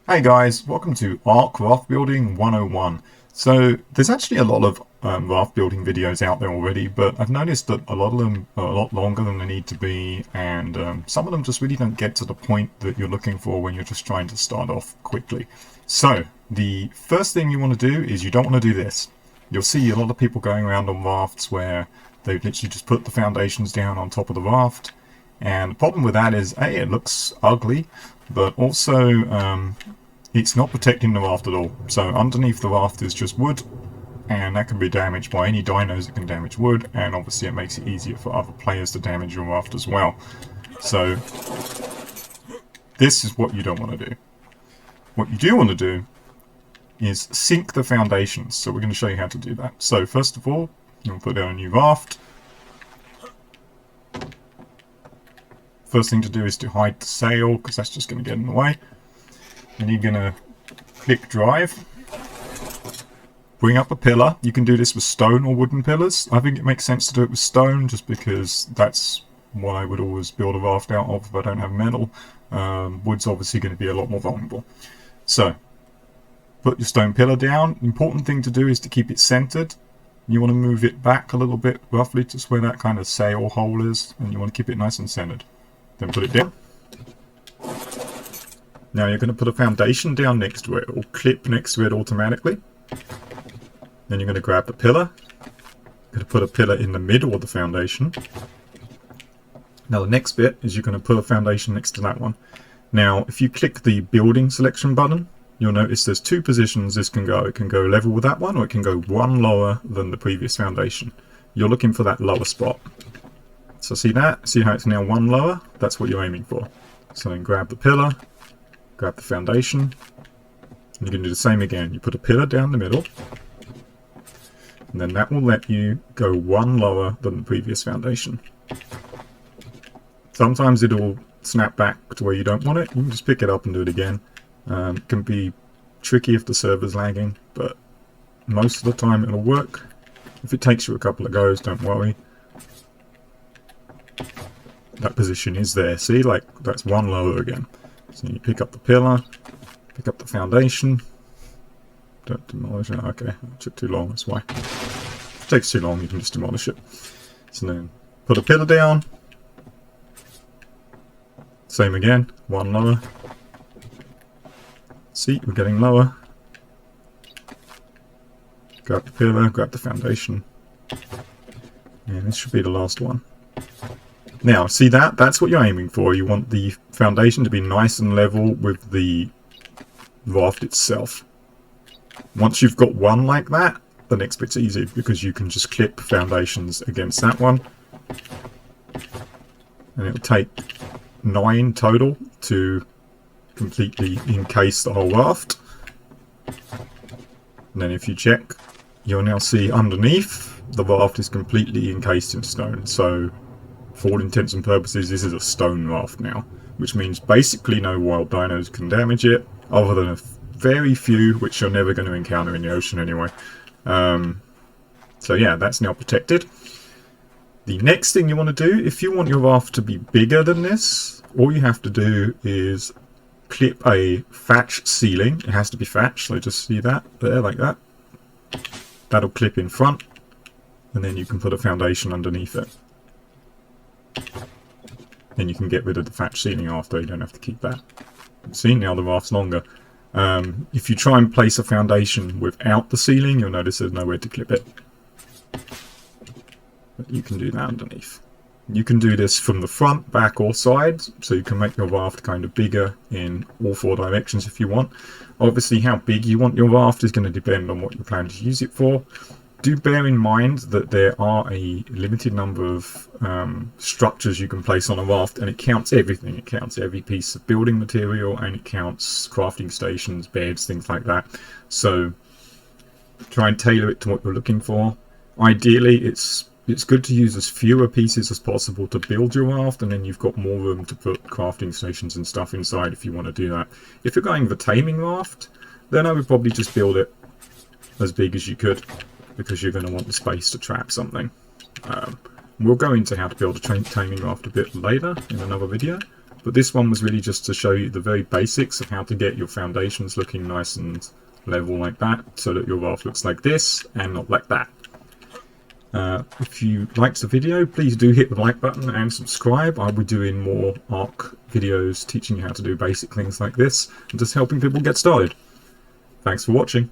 Hey guys, welcome to Ark Raft Building 101. So there's actually a lot of raft building videos out there already, but I've noticed that a lot of them are a lot longer than they need to be, and some of them just really don't get to the point that you're looking for when you're just trying to start off quickly. So the first thing you want to do is you don't want to do this. You'll see a lot of people going around on rafts where they've literally just put the foundations down on top of the raft, and the problem with that is, A, it looks ugly, but also it's not protecting the raft at all. So underneath the raft is just wood, and that can be damaged by any dinos that can damage wood, and obviously it makes it easier for other players to damage your raft as well. So this is what you don't want to do. What you do want to do is sink the foundations. So we're going to show you how to do that. So first of all, you'll put down a new raft. First thing to do is to hide the sail, because that's just going to get in the way. And you're going to click drive. Bring up a pillar. You can do this with stone or wooden pillars. I think it makes sense to do it with stone, just because that's what I would always build a raft out of if I don't have metal. Wood's obviously going to be a lot more vulnerable. So, put your stone pillar down. Important thing to do is to keep it centered. You want to move it back a little bit, roughly, just where that kind of sail hole is, and you want to keep it nice and centered. Then put it down. Now you're going to put a foundation down next to it. It will clip next to it automatically. Then you're going to grab the pillar. You're going to put a pillar in the middle of the foundation. Now the next bit is you're going to put a foundation next to that one. Now if you click the building selection button, you'll notice there's two positions this can go. It can go level with that one, or it can go one lower than the previous foundation. You're looking for that lower spot. So see that? See how it's now one lower? That's what you're aiming for. So then grab the pillar, grab the foundation, and you can do the same again. You put a pillar down the middle, and then that will let you go one lower than the previous foundation. Sometimes it'll snap back to where you don't want it. You can just pick it up and do it again. It can be tricky if the server's lagging, but most of the time it'll work. If it takes you a couple of goes, don't worry. That position is there. See, like that's one lower again. So you pick up the pillar, pick up the foundation. Don't demolish it. Okay, it took too long, that's why. If it takes too long, you can just demolish it. So then put a pillar down. Same again, one lower. See, we're getting lower. Grab the pillar, grab the foundation. And this should be the last one. Now, see that? That's what you're aiming for. You want the foundation to be nice and level with the raft itself. Once you've got one like that, the next bit's easy, because you can just clip foundations against that one. And it'll take 9 total to completely encase the whole raft. And then if you check, you'll now see underneath, the raft is completely encased in stone. So for all intents and purposes, this is a stone raft now, which means basically no wild dinos can damage it, other than a very few, which you're never going to encounter in the ocean anyway. So yeah, that's now protected. The next thing you want to do, if you want your raft to be bigger than this, all you have to do is clip a thatch ceiling. It has to be thatch, so just see that there, like that. That'll clip in front, and then you can put a foundation underneath it. Then you can get rid of the thatch ceiling after, you don't have to keep that. See, now the raft's longer. If you try and place a foundation without the ceiling, you'll notice there's nowhere to clip it. But you can do that underneath. You can do this from the front, back, or sides, so you can make your raft kind of bigger in all 4 directions if you want. Obviously, how big you want your raft is going to depend on what you plan to use it for. Do bear in mind that there are a limited number of structures you can place on a raft, and it counts everything. It counts every piece of building material, and it counts crafting stations, beds, things like that. So try and tailor it to what you're looking for. Ideally, it's good to use as fewer pieces as possible to build your raft, and then you've got more room to put crafting stations and stuff inside if you want to do that. If you're going with a taming raft, then I would probably just build it as big as you could, because you're going to want the space to trap something. We'll go into how to build a taming raft a bit later in another video, But this one was really just to show you the very basics of how to get your foundations looking nice and level like that, so that your raft looks like this and not like that. If you liked the video, please do hit the like button and subscribe. I'll be doing more Arc videos teaching you how to do basic things like this and just helping people get started. Thanks for watching.